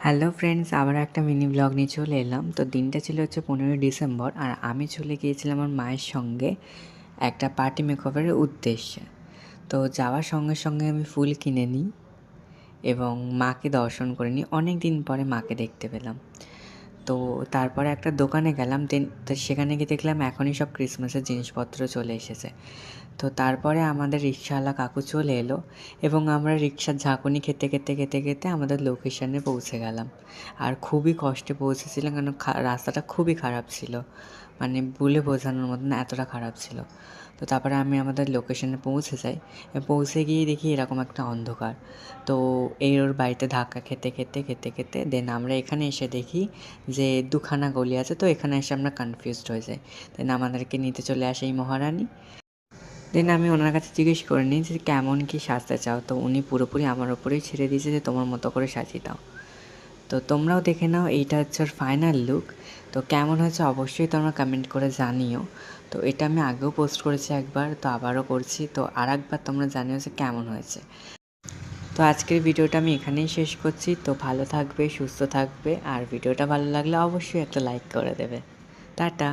Hello friends, আবার একটা mini blog নিয়ে চলে এলাম। তো দিনটা ছিল হচ্ছে 15ই ডিসেম্বর, আর আমি চলে গিয়েছিলাম আমার মায়ের সঙ্গে একটা পার্টি মেকওভারের উদ্দেশ্যে। তো যাওয়ার সঙ্গে সঙ্গে আমি ফুল কিনে নিই এবং মাকে দর্শন করে নিই। অনেক দিন পরে মাকে দেখতে পেলাম। তো তারপরে একটা দোকানে গেলাম, তো সেখানে গিয়ে দেখলাম এখনই সব ক্রিসমাসের জিনিসপত্র চলে এসেছে। তো তারপরে আমাদের রিকশাওয়ালা কাকু চলে এলো এবং আমরা রিকশার ঝাঁকুনি খেতে খেতে খেতে খেতে আমাদের লোকেশানে পৌঁছে গেলাম। আর খুবই কষ্টে পৌঁছেছিলাম, কারণ রাস্তাটা খুবই খারাপ ছিল, মানে বলে বোঝানোর মতন এতটা খারাপ ছিল। তো তারপরে আমি আমাদের লোকেশানে পৌঁছে যাই। পৌঁছে গিয়ে দেখি এরকম একটা অন্ধকার। তো ওর বাড়িতে ধাক্কা খেতে খেতে খেতে খেতে দেন আমরা এখানে এসে দেখি যে দুখানা গলি আছে। তো এখানে এসে আমরা কনফিউজড হয়ে যাই। দেন আমাদেরকে নিতে চলে আসে এই মহারানী। দেন আমি ওনার কাছে জিজ্ঞেস করে নিই যে কেমন কী সাজতে চাও। তো উনি পুরোপুরি আমার ওপরেই ছেড়ে দিয়েছে যে তোমার মতো করে সাজিয়ে দাও। তো তোমরাও দেখে নাও, এইটা হচ্ছে ওর ফাইনাল লুক। তো কেমন হয়েছে অবশ্যই তোমরা কমেন্ট করে জানিও। তো এটা আমি আগেও পোস্ট করেছি একবার, তো আবারও করছি। তো আর একবার তোমরা জানিও যে কেমন হয়েছে। তো আজকের ভিডিওটা আমি এখানেই শেষ করছি। তো ভালো থাকবে, সুস্থ থাকবে, আর ভিডিওটা ভালো লাগলে অবশ্যই একটা লাইক করে দেবে। টাটা।